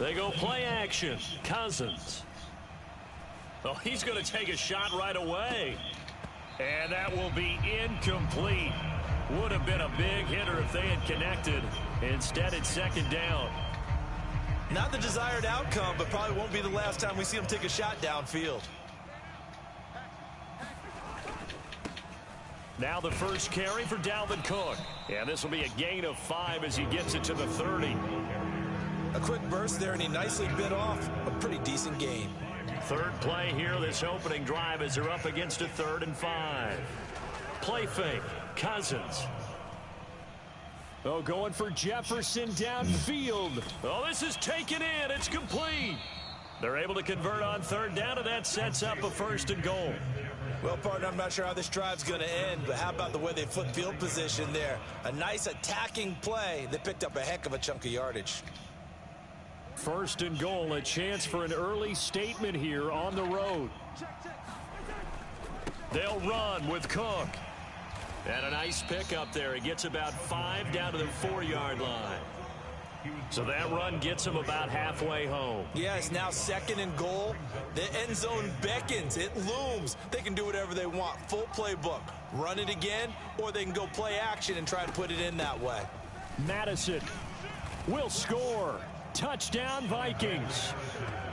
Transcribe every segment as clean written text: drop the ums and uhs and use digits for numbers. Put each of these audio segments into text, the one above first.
They go play action. Cousins. Oh, he's going to take a shot right away. And that will be incomplete. Would have been a big hitter if they had connected. Instead, it's second down. Not the desired outcome, but probably won't be the last time we see him take a shot downfield. Now the first carry for Dalvin Cook. And this will be a gain of 5 as he gets it to the 30. A quick burst there, and he nicely bit off a pretty decent gain. Third play here, this opening drive as they're up against a 3rd and 5. Play fake. Cousins. Oh, going for Jefferson downfield. Oh, this is taken in. It's complete. They're able to convert on 3rd down, and that sets up a 1st and goal. Well, partner, I'm not sure how this drive's going to end, but how about the way they flip field position there? A nice attacking play that picked up a heck of a chunk of yardage. 1st and goal, a chance for an early statement here on the road. They'll run with Cook. And a nice pick up there. He gets about 5 down to the 4-yard line. So that run gets him about halfway home. Yeah, it's now 2nd and goal. The end zone beckons. It looms. They can do whatever they want. Full playbook. Run it again, or they can go play action and try to put it in that way. Madison will score. Touchdown, Vikings.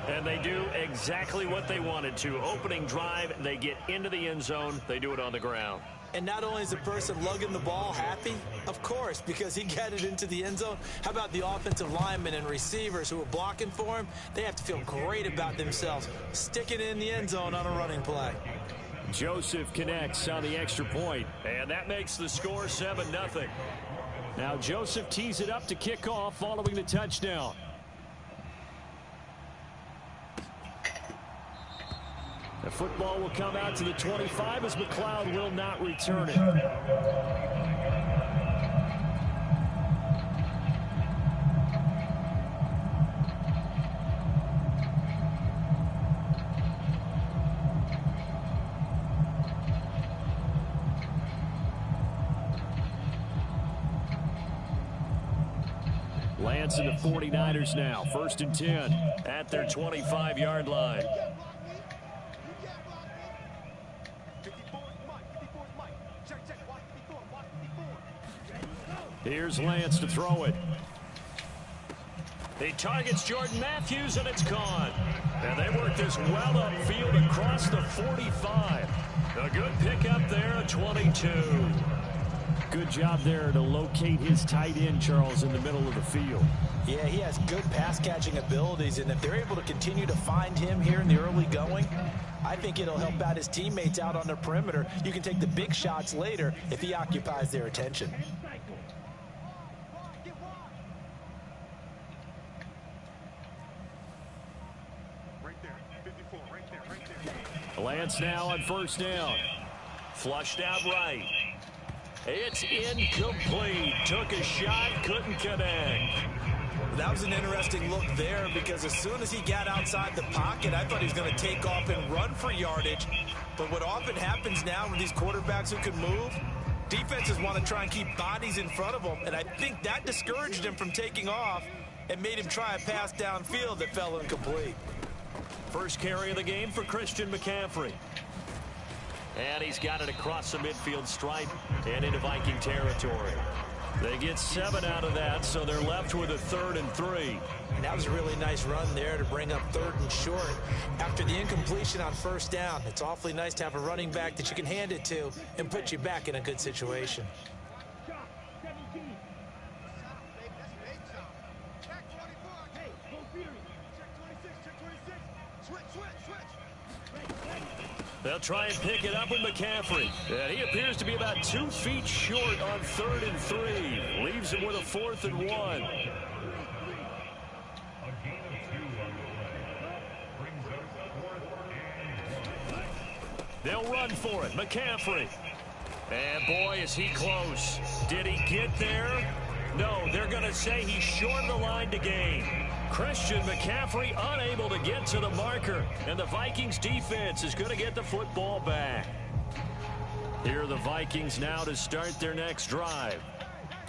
And they do exactly what they wanted to. Opening drive, they get into the end zone. They do it on the ground. And not only is the person lugging the ball happy, of course, because he got it into the end zone. How about the offensive linemen and receivers who are blocking for him? They have to feel great about themselves, sticking it in the end zone on a running play. Joseph connects on the extra point, and that makes the score 7-0. Now Joseph tees it up to kick off following the touchdown. The football will come out to the 25 as McLeod will not return it. Lance and the 49ers now. 1st and 10 at their 25-yard line. Here's Lance to throw it. He targets Jordan Matthews, and it's gone. And they work this well upfield across the 45. A good pickup there at 22. Good job there to locate his tight end, Charles, in the middle of the field. Yeah, he has good pass-catching abilities, and if they're able to continue to find him here in the early going, I think it'll help out his teammates out on the perimeter. You can take the big shots later if he occupies their attention. Lance now on 1st down. Flushed out right. It's incomplete. Took a shot, couldn't connect. That was an interesting look there because as soon as he got outside the pocket, I thought he was going to take off and run for yardage. But what often happens now with these quarterbacks who can move, defenses want to try and keep bodies in front of them. And I think that discouraged him from taking off and made him try a pass downfield that fell incomplete. First carry of the game for Christian McCaffrey. And he's got it across the midfield stripe and into Viking territory. They get 7 out of that, so they're left with a 3rd and 3. And that was a really nice run there to bring up 3rd and short. After the incompletion on 1st down, it's awfully nice to have a running back that you can hand it to and put you back in a good situation. They'll try and pick it up with McCaffrey. And he appears to be about 2 feet short on 3rd and 3. Leaves him with a 4th and 1. They'll run for it. McCaffrey. And boy, is he close. Did he get there? No, they're going to say he's short of the line to gain. Christian McCaffrey unable to get to the marker. And the Vikings defense is going to get the football back. Here are the Vikings now to start their next drive.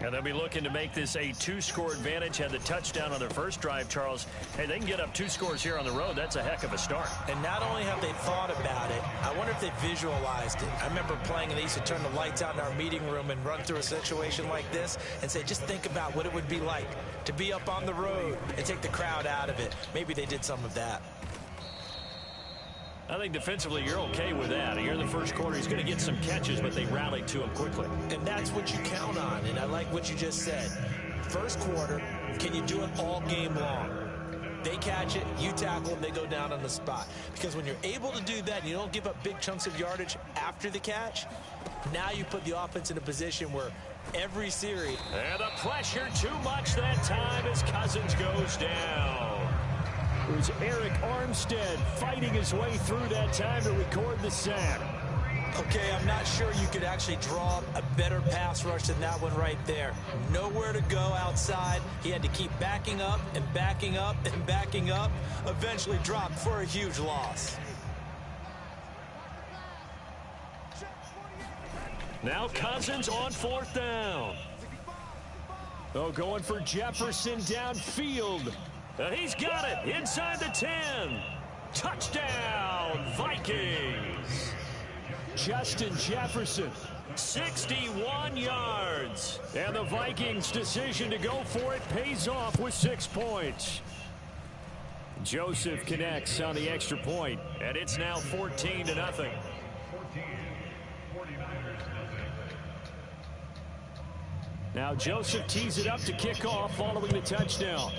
And they'll be looking to make this a 2-score advantage. Had the touchdown on their first drive, Charles. Hey, they can get up 2 scores here on the road. That's a heck of a start. And not only have they thought about it, I wonder if they visualized it. I remember playing, and they used to turn the lights out in our meeting room and run through a situation like this and say, just think about what it would be like to be up on the road and take the crowd out of it. Maybe they did some of that. I think defensively you're okay with that. Here in the first quarter, he's going to get some catches, but they rallied to him quickly. And that's what you count on, and I like what you just said. First quarter, can you do it all game long? They catch it, you tackle them, they go down on the spot. Because when you're able to do that, and you don't give up big chunks of yardage after the catch, now you put the offense in a position where every series... And the pressure too much that time as Cousins goes down. It was Eric Armstead fighting his way through that time to record the sack. Okay, I'm not sure you could actually draw a better pass rush than that one right there. Nowhere to go outside. He had to keep backing up and backing up and backing up. Eventually dropped for a huge loss. Now Cousins on 4th down. Oh, going for Jefferson downfield. He's got it inside the 10. Touchdown, Vikings. Justin Jefferson, 61 yards. And the Vikings' decision to go for it pays off with 6 points. Joseph connects on the extra point, and it's now 14-0. Now Joseph tees it up to kick off following the touchdown.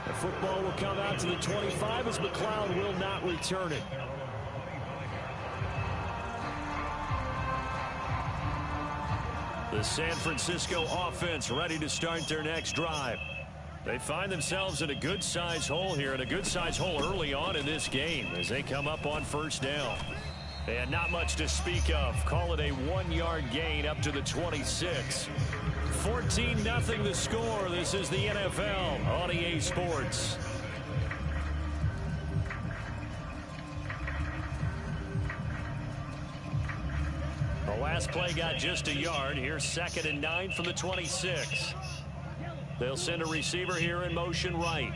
The football will come out to the 25 as McLeod will not return it. The San Francisco offense ready to start their next drive. They find themselves in a good-sized hole here, and a good-sized hole early on in this game as they come up on 1st down. And not much to speak of. Call it a 1-yard gain up to the 26. 14-0 the score. This is the NFL on EA Sports. The last play got just a yard. Here's 2nd and 9 from the 26. They'll send a receiver here in motion right.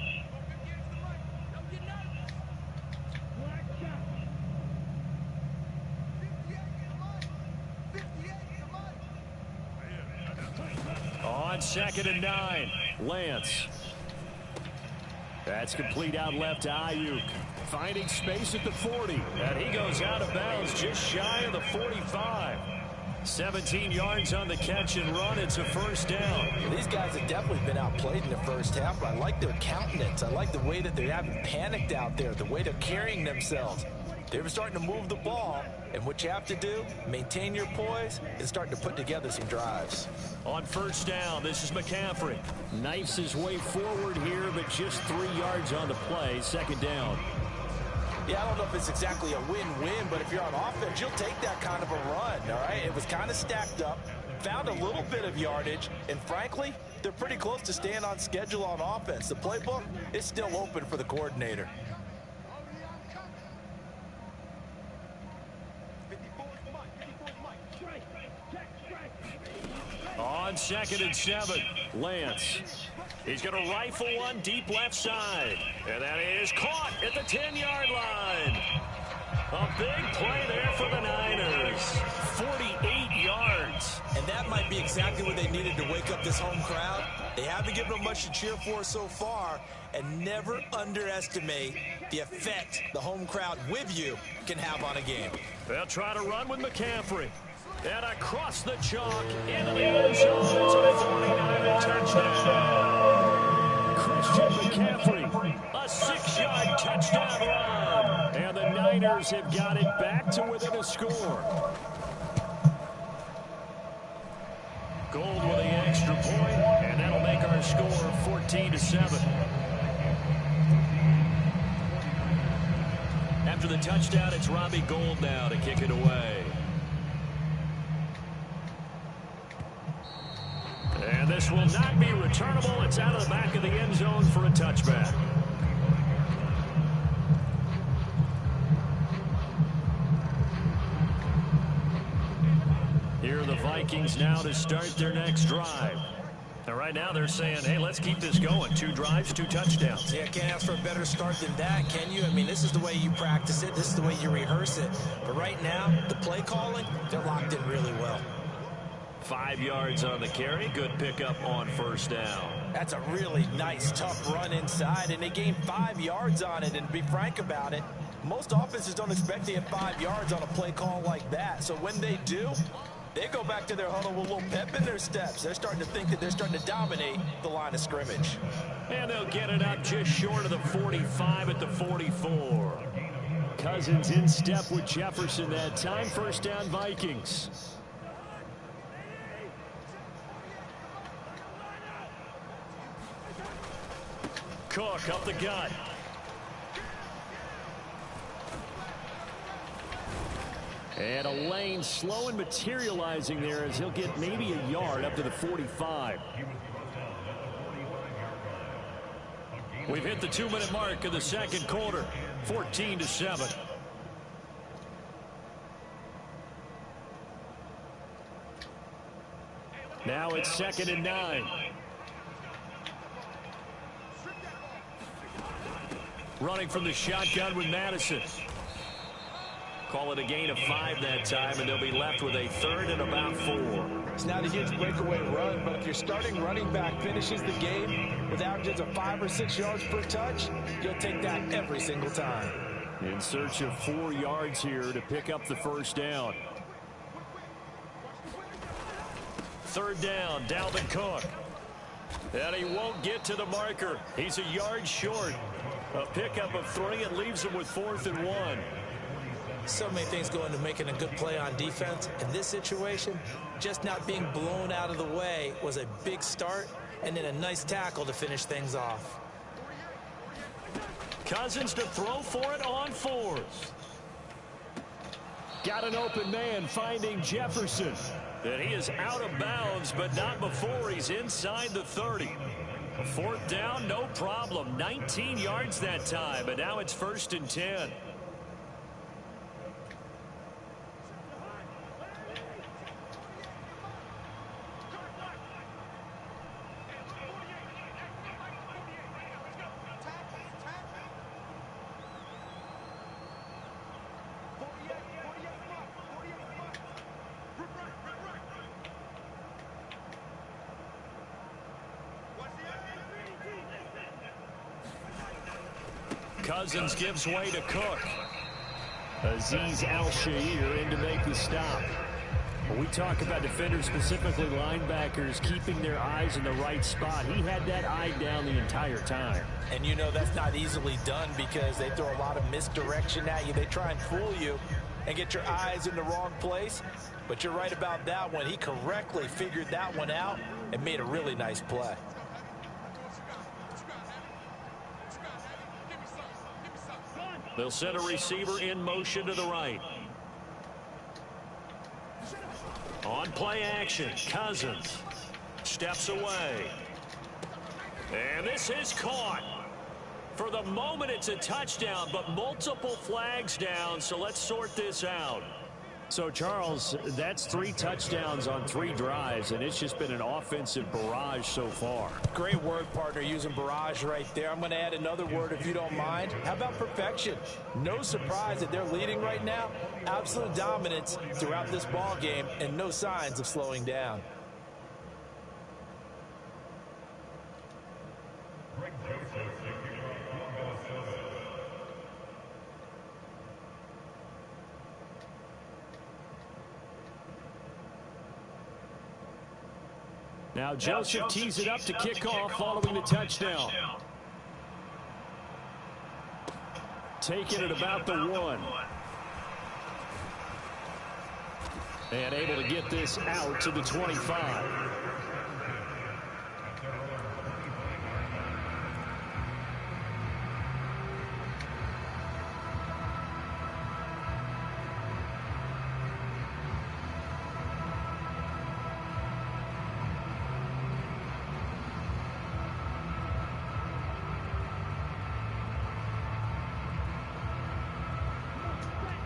On 2nd and 9, Lance. That's complete out left to Ayuk. Finding space at the 40. And he goes out of bounds just shy of the 45. 17 yards on the catch and run. It's a 1st down. These guys have definitely been outplayed in the first half, but I like their countenance. I like the way that they haven't panicked out there, the way they're carrying themselves. They're starting to move the ball, and what you have to do, maintain your poise and start to put together some drives. On 1st down, this is McCaffrey. Knifes his way forward here, but just 3 yards on the play. 2nd down. Yeah, I don't know if it's exactly a win-win, but if you're on offense, you'll take that kind of a run, all right? It was kind of stacked up, found a little bit of yardage, and frankly, they're pretty close to staying on schedule on offense. The playbook is still open for the coordinator. On 2nd and 7, Lance. He's going to rifle one deep left side. And that is caught at the 10-yard line. A big play there for the Niners. 48 yards. And that might be exactly what they needed to wake up this home crowd. They haven't given them much to cheer for so far. And never underestimate the effect the home crowd with you can have on a game. They'll try to run with McCaffrey. And across the chalk into the end zone. It's a 49er touchdown. Christian McCaffrey, a 6-yard touchdown run. And the Niners have got it back to within a score. Gold with the extra point, and that'll make our score 14-7. After the touchdown, it's Robbie Gould now to kick it away. And this will not be returnable. It's out of the back of the end zone for a touchback. Vikings now to start their next drive. And right now they're saying, hey, let's keep this going. 2 drives, 2 touchdowns. Yeah, can't ask for a better start than that, can you? I mean, this is the way you practice it. This is the way you rehearse it. But right now, the play calling, they're locked in really well. 5 yards on the carry. Good pickup on first down. That's a really nice, tough run inside, and they gained 5 yards on it. And to be frank about it, most offenses don't expect to get 5 yards on a play call like that. So when they do, they go back to their huddle with a little pep in their steps. They're starting to think that they're starting to dominate the line of scrimmage. And they'll get it up just short of the 45 at the 44. Cousins in step with Jefferson that time. First down, Vikings. Cook up the gut. And a lane slow and materializing there as he'll get maybe a yard up to the 45. We've hit the 2-minute mark of the second quarter. 14-7. Now it's 2nd and 9. Running from the shotgun with Madison. Call it a gain of 5 that time, and they'll be left with a 3rd and about 4. It's not a huge breakaway run, but if your starting running back finishes the game with averages of 5 or 6 yards per touch, you'll take that every single time. In search of 4 yards here to pick up the first down. 3rd down, Dalvin Cook. And he won't get to the marker. He's a yard short. A pickup of 3. It leaves him with 4th and 1. So many things go into making a good play on defense. In this situation, just not being blown out of the way was a big start, and then a nice tackle to finish things off. Cousins to throw for it on 4th. Got an open man finding Jefferson. And he is out of bounds, but not before he's inside the 30. 4th down, no problem. 19 yards that time, but now it's 1st and 10. Cousins gives way to Cook. Azeez Al-Shaair in to make the stop. When we talk about defenders, specifically linebackers, keeping their eyes in the right spot, he had that eye down the entire time. And you know that's not easily done because they throw a lot of misdirection at you. They try and fool you and get your eyes in the wrong place. But you're right about that one. He correctly figured that one out and made a really nice play. They'll set a receiver in motion to the right. On play action, Cousins steps away. And this is caught. For the moment, it's a touchdown, but multiple flags down, so let's sort this out. So, Charles, that's 3 touchdowns on 3 drives, and it's just been an offensive barrage so far. Great word, partner, using barrage right there. I'm going to add another word if you don't mind. How about perfection? No surprise that they're leading right now. Absolute dominance throughout this ball game and no signs of slowing down. Now Joseph tees it up to kick off following the touchdown. Taking it about the 1. And able to get this out to the 25.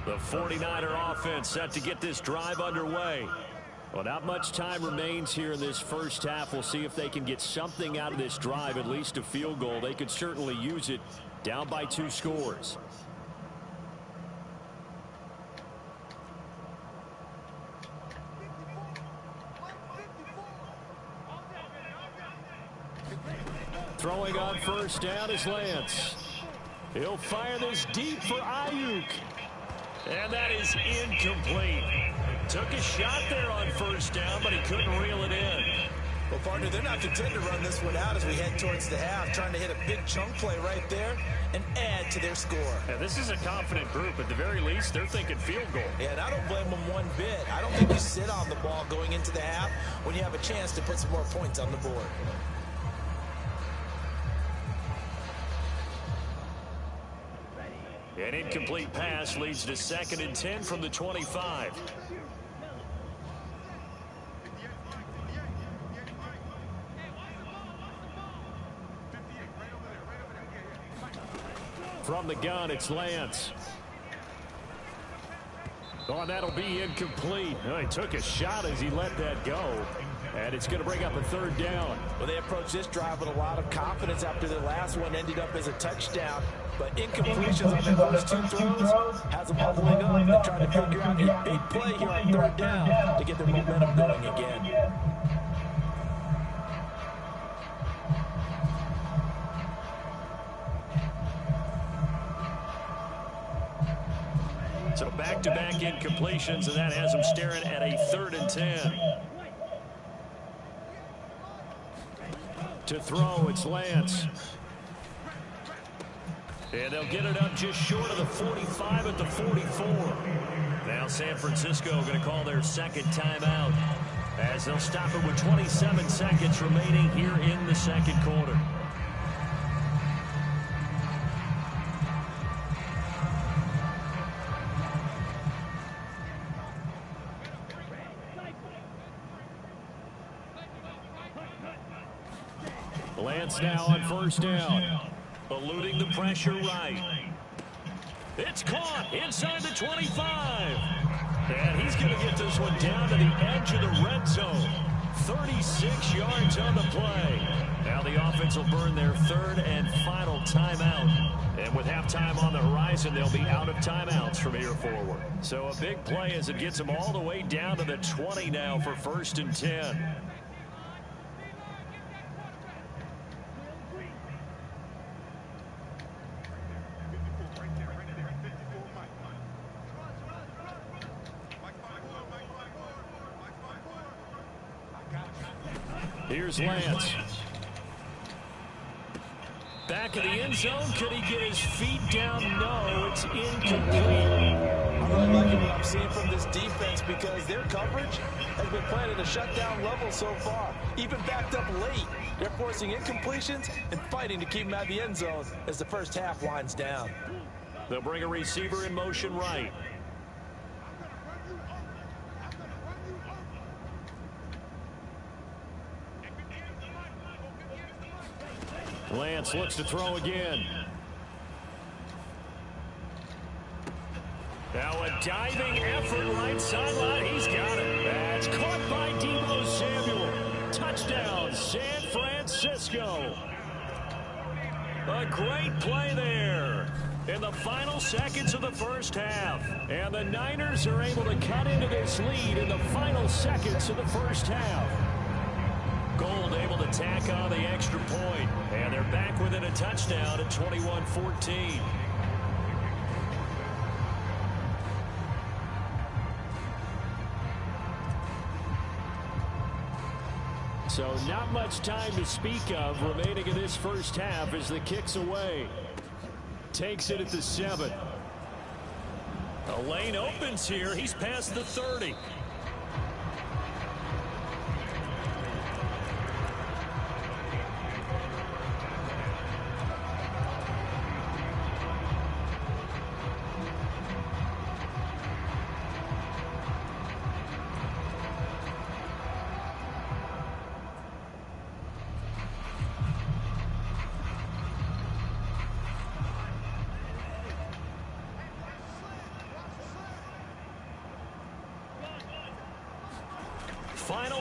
The 49er offense set to get this drive underway. Well, not much time remains here in this first half. We'll see if they can get something out of this drive, at least a field goal. They could certainly use it, down by 2 scores. Throwing on first down is Lance. He'll fire this deep for Ayuk. And that is incomplete. Took a shot there on first down, but he couldn't reel it in. Well, partner, they're not content to run this one out as we head towards the half, trying to hit a big chunk play right there and add to their score. Yeah, this is a confident group. At the very least, they're thinking field goal. Yeah, and I don't blame them one bit. I don't think you sit on the ball going into the half when you have a chance to put some more points on the board. An incomplete pass leads to 2nd and 10 from the 25. From the gun, it's Lance. Oh, and that'll be incomplete. Oh, he took a shot as he let that go. And it's going to bring up a 3rd down. Well, they approached this drive with a lot of confidence after their last one ended up as a touchdown. But incompletions on their first 2 throws has them bubbling up and trying to figure out a big play here on 3rd down to get their momentum going again. So back-to-back incompletions, and that has them staring at a 3rd and 10. To throw, it's Lance. And they'll get it up just short of the 45 at the 44. Now San Francisco going to call their 2nd timeout as they'll stop it with 27 seconds remaining here in the 2nd quarter. Lance now on first down. Eluding the pressure right. It's caught inside the 25. And he's going to get this one down to the edge of the red zone. 36 yards on the play. Now the offense will burn their 3rd and final timeout. And with halftime on the horizon, they'll be out of timeouts from here forward. So a big play as it gets them all the way down to the 20 now for 1st and 10. Here's Lance. Back of the end zone. Could he get his feet down? No, it's incomplete. I'm really liking what I'm seeing from this defense because their coverage has been playing at a shutdown level so far. Even backed up late. They're forcing incompletions and fighting to keep them out of the end zone as the first half winds down. They'll bring a receiver in motion right. Lance looks to throw again. Now a diving effort right sideline. He's got it. That's caught by Deebo Samuel. Touchdown, San Francisco. A great play there in the final seconds of the first half. And the Niners are able to cut into this lead in the final seconds of the first half. Gold able to tack on the extra point. And they're back within a touchdown at 21-14. So not much time to speak of remaining in this first half as the kick's away. Takes it at the 7. A lane opens here. He's past the 30.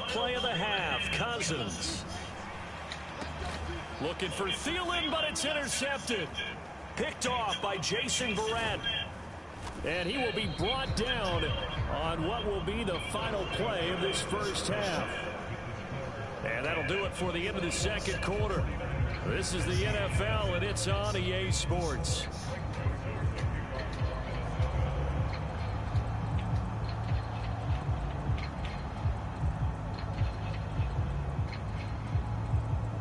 play of the half. Cousins. Looking for Thielen, but it's intercepted. Picked off by Jason Verrett. And he will be brought down on what will be the final play of this first half. And that'll do it for the end of the second quarter. This is the NFL, and it's on EA Sports.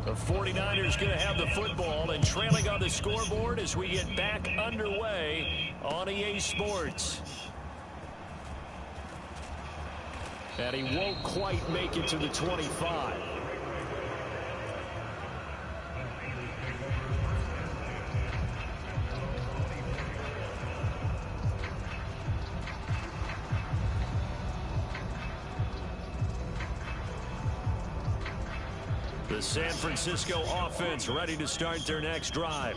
The 49ers going to have the football and trailing on the scoreboard as we get back underway on EA Sports. And he won't quite make it to the 25. The San Francisco offense ready to start their next drive.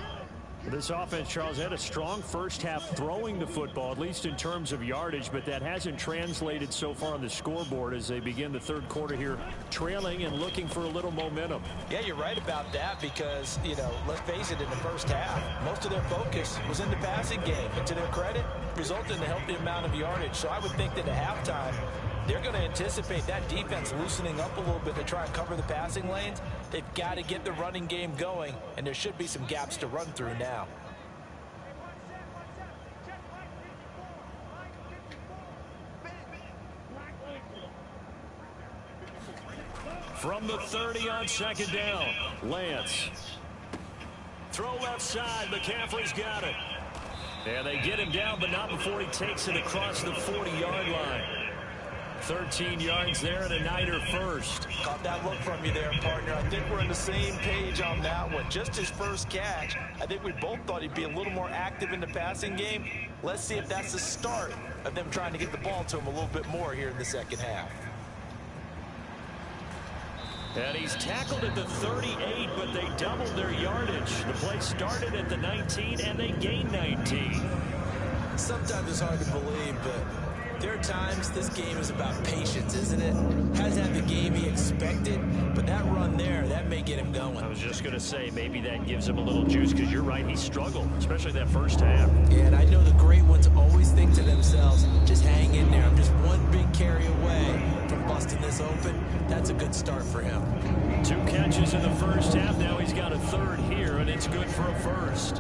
This offense, Charles, had a strong first half throwing the football, at least in terms of yardage, but that hasn't translated so far on the scoreboard as they begin the third quarter here, trailing and looking for a little momentum. Yeah, you're right about that because, you know, let's face it, in the first half, most of their focus was in the passing game. And to their credit, resulted in a healthy amount of yardage. So I would think that at halftime, they're going to anticipate that defense loosening up a little bit to try and cover the passing lanes. They've got to get the running game going, and there should be some gaps to run through now. From the 30 on second down, Lance. Throw left side, McCaffrey's got it. And they get him down, but not before he takes it across the 40-yard line. 13 yards there and a Niner first. Caught that look from you there, partner. I think we're on the same page on that one. Just his first catch. I think we both thought he'd be a little more active in the passing game. Let's see if that's the start of them trying to get the ball to him a little bit more here in the second half. And he's tackled at the 38, but they doubled their yardage. The play started at the 19, and they gained 19. Sometimes it's hard to believe, but there are times this game is about patience, isn't it? Hasn't had the game he expected, but that run there, that may get him going. I was just going to say, maybe that gives him a little juice, because you're right, he struggled, especially that first half. Yeah, and I know the great ones always think to themselves, just hang in there. I'm just one big carry away from busting this open. That's a good start for him. 2 catches in the first half. Now he's got a third here, and it's good for a first.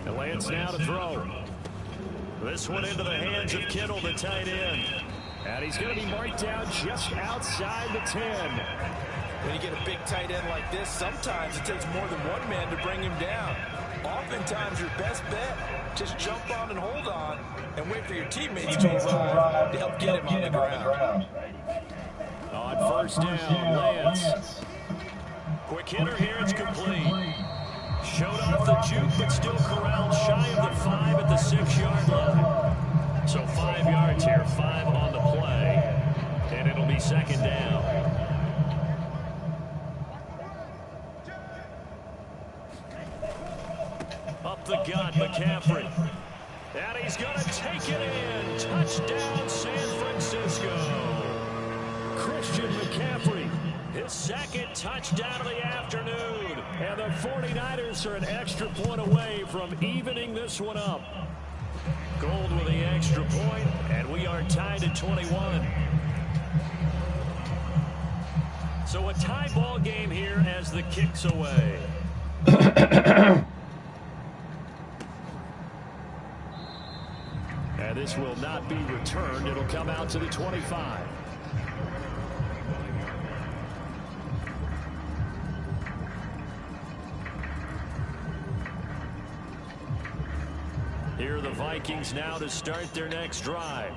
And Lance now to throw. This one into the hands of Kittle, the tight end. And he's going to be marked down just outside the 10. When you get a big tight end like this, sometimes it takes more than one man to bring him down. Oftentimes, your best bet, just jump on and hold on and wait for your teammates to arrive to help get him on the ground. On first down, Lance. Quick hitter here, it's complete. Showed off the juke, but still corralled shy of the 5 at the 6-yard line. So 5 yards here, 5 on the play, and it'll be second down. Up the gut, McCaffrey. And he's going to take it in. Touchdown, San Francisco. Christian McCaffrey, his second touchdown of the afternoon. And the 49ers are an extra point away from evening this one up. Gold with the extra point, and we are tied at 21. So a tie ball game here as the kick's away. And this will not be returned. It'll come out to the 25. Here are the Vikings now to start their next drive.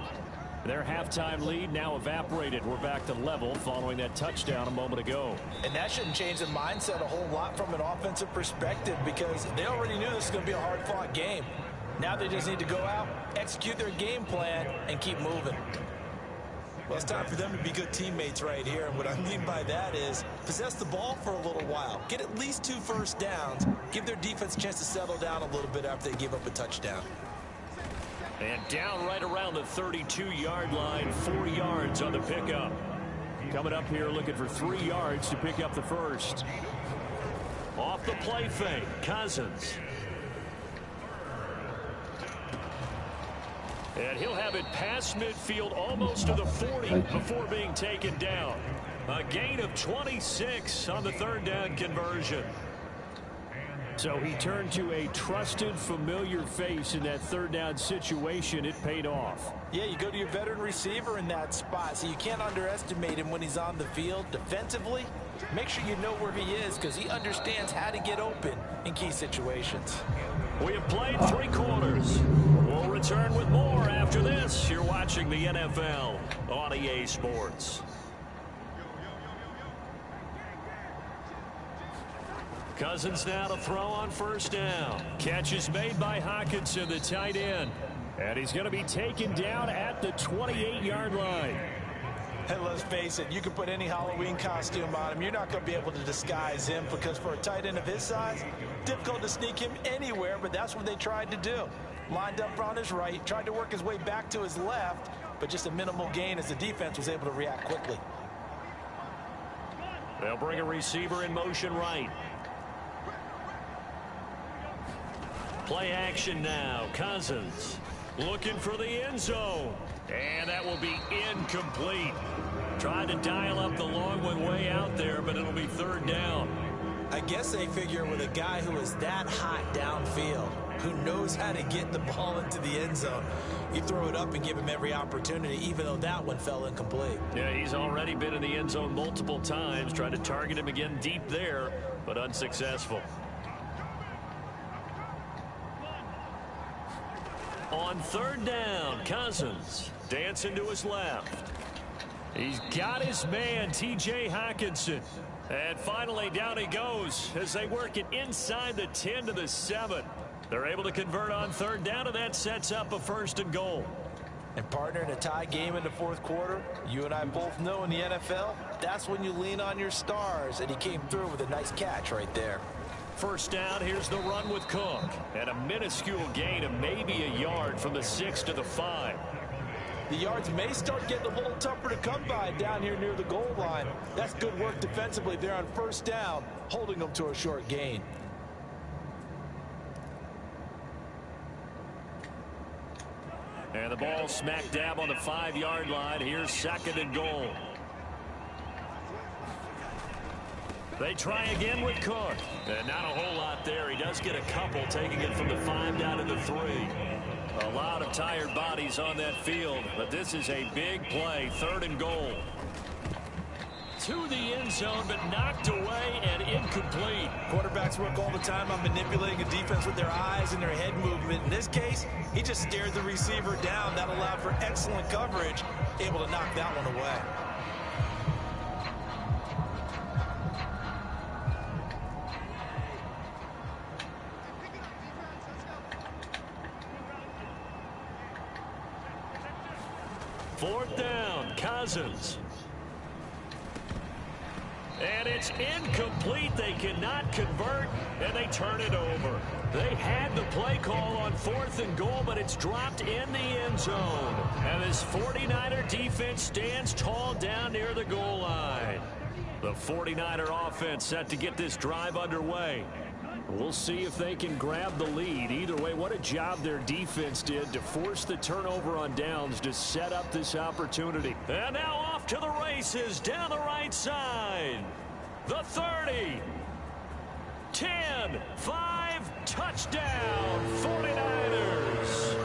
Their halftime lead now evaporated. We're back to level following that touchdown a moment ago. And that shouldn't change the mindset a whole lot from an offensive perspective because they already knew this was going to be a hard-fought game. Now they just need to go out, execute their game plan, and keep moving. Well, it's time for them to be good teammates right here. And what I mean by that is possess the ball for a little while. Get at least 2 first downs. Give their defense a chance to settle down a little bit after they give up a touchdown. And down right around the 32-yard line, 4 yards on the pickup. Coming up here looking for 3 yards to pick up the first. Off the play fake, Cousins. And he'll have it past midfield almost to the 40 before being taken down. A gain of 26 on the 3rd down conversion. So he turned to a trusted, familiar face in that 3rd down situation. It paid off. Yeah, you go to your veteran receiver in that spot, so you can't underestimate him when he's on the field defensively. Make sure you know where he is because he understands how to get open in key situations. We have played 3 quarters. We'll return with more after this. You're watching the NFL on EA Sports. Cousins now to throw on 1st down. Catch is made by Hockenson, the tight end. And he's going to be taken down at the 28-yard line. And let's face it, you can put any Halloween costume on him. You're not going to be able to disguise him because for a tight end of his size, difficult to sneak him anywhere, but that's what they tried to do. Lined up on his right, tried to work his way back to his left, but just a minimal gain as the defense was able to react quickly. They'll bring a receiver in motion right. Play action now. Cousins looking for the end zone. And that will be incomplete. Trying to dial up the long one way out there, but it'll be 3rd down. I guess they figure with a guy who is that hot downfield, who knows how to get the ball into the end zone, you throw it up and give him every opportunity, even though that one fell incomplete. Yeah, he's already been in the end zone multiple times, trying to target him again deep there, but unsuccessful. On 3rd down, Cousins dancing to his left. He's got his man, T.J. Hockenson. And finally, down he goes as they work it inside the 10 to the 7. They're able to convert on 3rd down, and that sets up a 1st and goal. And partner, in a tie game in the 4th quarter, you and I both know in the NFL, that's when you lean on your stars, and he came through with a nice catch right there. 1st down, here's the run with Cook. And a minuscule gain of maybe a yard from the 6 to the 5. The yards may start getting a little tougher to come by down here near the goal line. That's good work defensively there on 1st down, holding them to a short gain. And the ball smack dab on the 5-yard line. Here's 2nd and goal. They try again with Cook. And not a whole lot there. He does get a couple, taking it from the 5 down to the 3. A lot of tired bodies on that field, but this is a big play. 3rd and goal. To the end zone, but knocked away and incomplete. Quarterbacks work all the time on manipulating a defense with their eyes and their head movement. In this case, he just stared the receiver down. That allowed for excellent coverage, able to knock that one away. Fourth down, Cousins. And it's incomplete. They cannot convert, and they turn it over. They had the play call on 4th and goal, but it's dropped in the end zone. And this 49er defense stands tall down near the goal line. The 49er offense set to get this drive underway. We'll see if they can grab the lead. Either way, what a job their defense did to force the turnover on downs to set up this opportunity. And now off to the races down the right side. The 30. 10, 5, touchdown, 49ers.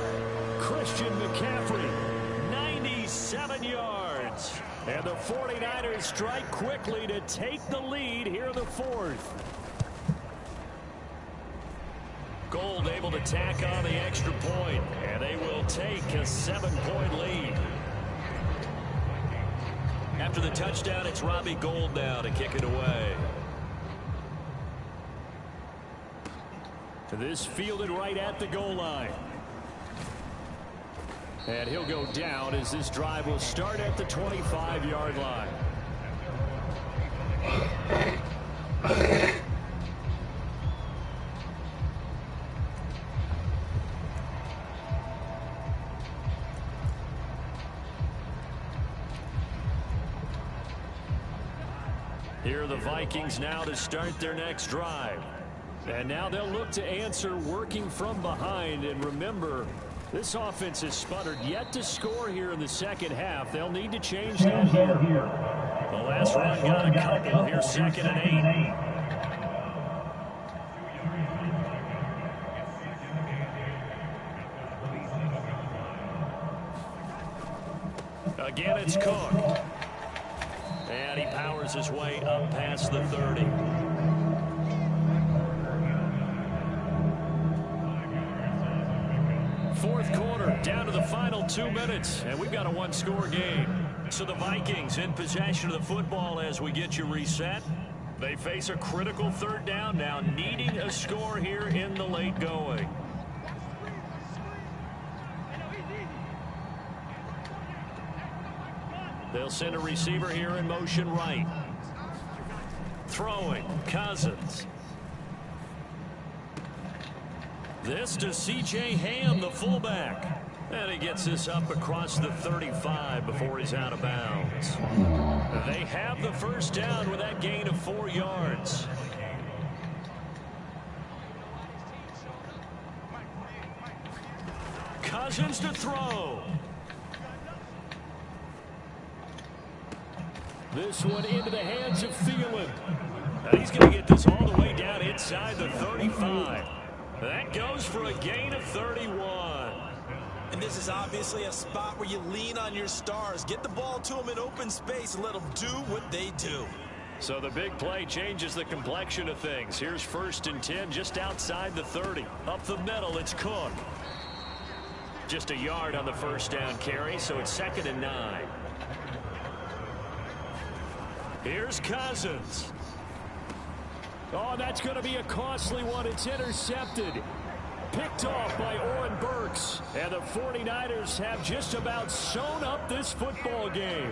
Christian McCaffrey, 97 yards. And the 49ers strike quickly to take the lead here in the 4th. Gold able to tack on the extra point, and they will take a 7-point lead. After the touchdown, it's Robbie Gould now to kick it away. This fielded right at the goal line. And he'll go down as this drive will start at the 25-yard line. Here are the Vikings now to start their next drive. And now they'll look to answer working from behind. And remember, this offense has sputtered yet to score here in the second half. They'll need to change that here. The last run got a couple. Here's 2nd and 8. Again, it's Cook. And he powers his way up past the 30. Fourth quarter, down to the final 2 minutes, and we've got a one-score game. So the Vikings in possession of the football as we get you reset. They face a critical 3rd down now, needing a score here in the late going. They'll send a receiver here in motion right. Throwing, Cousins. This to C.J. Ham, the fullback. And he gets this up across the 35 before he's out of bounds. They have the first down with that gain of 4 yards. Cousins to throw. This one into the hands of Thielen. And he's going to get this all the way down inside the 35. That goes for a gain of 31. And this is obviously a spot where you lean on your stars. Get the ball to them in open space and let them do what they do. So the big play changes the complexion of things. Here's 1st and 10 just outside the 30. Up the middle, it's Cook. Just a yard on the first down carry, so it's 2nd and 9. Here's Cousins. Oh, that's going to be a costly one. It's intercepted. Picked off by Oren Burks. And the 49ers have just about sewn up this football game.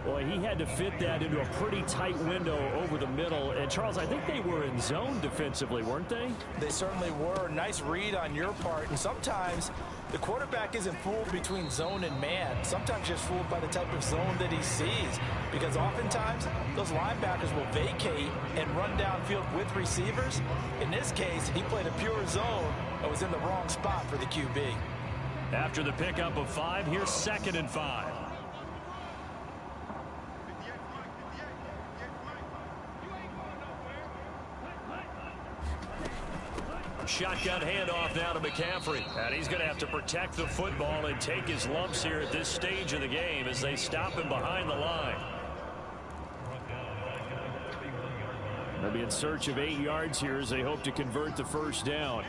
Boy, he had to fit that into a pretty tight window over the middle. And, Charles, I think they were in zone defensively, weren't they? They certainly were. Nice read on your part. And sometimes the quarterback isn't fooled between zone and man. Sometimes just fooled by the type of zone that he sees. Because oftentimes, those linebackers will vacate and run downfield with receivers. In this case, he played a pure zone and was in the wrong spot for the QB. After the pickup of 5, here's 2nd and 5. Shotgun handoff now to McCaffrey. And he's going to have to protect the football and take his lumps here at this stage of the game as they stop him behind the line. They'll be in search of 8 yards here as they hope to convert the first down.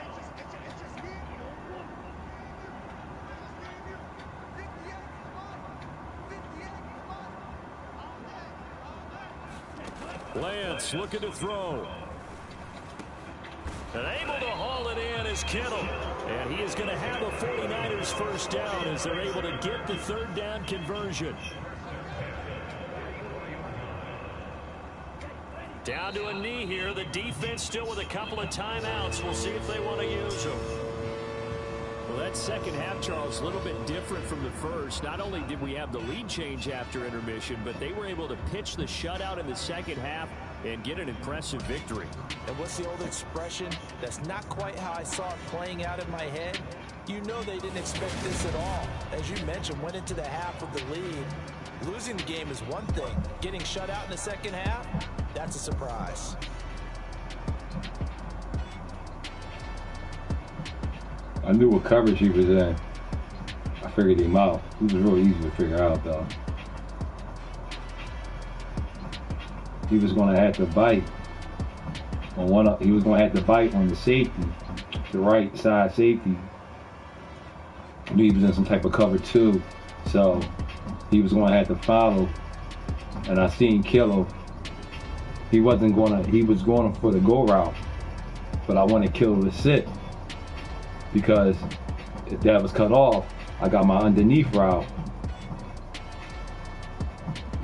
Lance looking to throw. And able to haul it in is Kittle. And he is going to have a 49ers first down as they're able to get the 3rd down conversion. Down to a knee here. The defense still with a couple of timeouts. We'll see if they want to use them. Well, that second half, Charles, a little bit different from the first. Not only did we have the lead change after intermission, but they were able to pitch the shutout in the second half and get an impressive victory. And what's the old expression? That's not quite how I saw it playing out in my head. You know they didn't expect this at all. As you mentioned, went into the half with the lead. Losing the game is one thing. Getting shut out in the second half, that's a surprise. I knew what coverage he was in. I figured him out. He was real easy to figure out, though. He was going to have to bite on one. He was going to have to bite on the safety, the right side safety. I knew he was in some type of cover too, so he was going to have to follow. And I seen Kittle. He wasn't going to. He was going for the go route, but I wanted Kittle to sit because if that was cut off, I got my underneath route,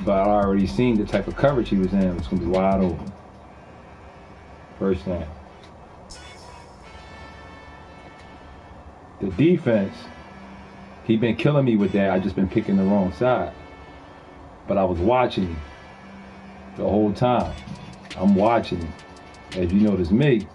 but I already seen the type of coverage he was in. It was going to be wide open. First thing. The defense, he been killing me with that. I just been picking the wrong side. But I was watching him the whole time. I'm watching him. As you notice me,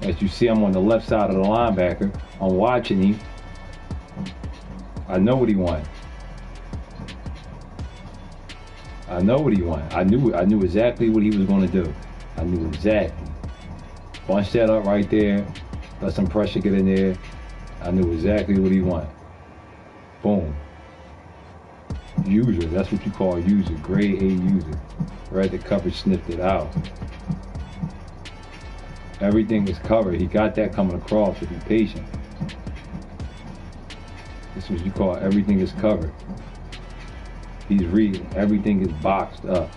as you see, I'm on the left side of the linebacker. I'm watching him. I know what he wants. I know what he wanted. I knew exactly what he was going to do. I knew exactly. Bunch that up right there. Let some pressure get in there. I knew exactly what he wanted. Boom. User. That's what you call a user. Grade A user. Read the coverage, sniffed it out. Everything is covered. He got that coming across. If you're patient. This is what you call everything is covered. He's reading. Everything is boxed up.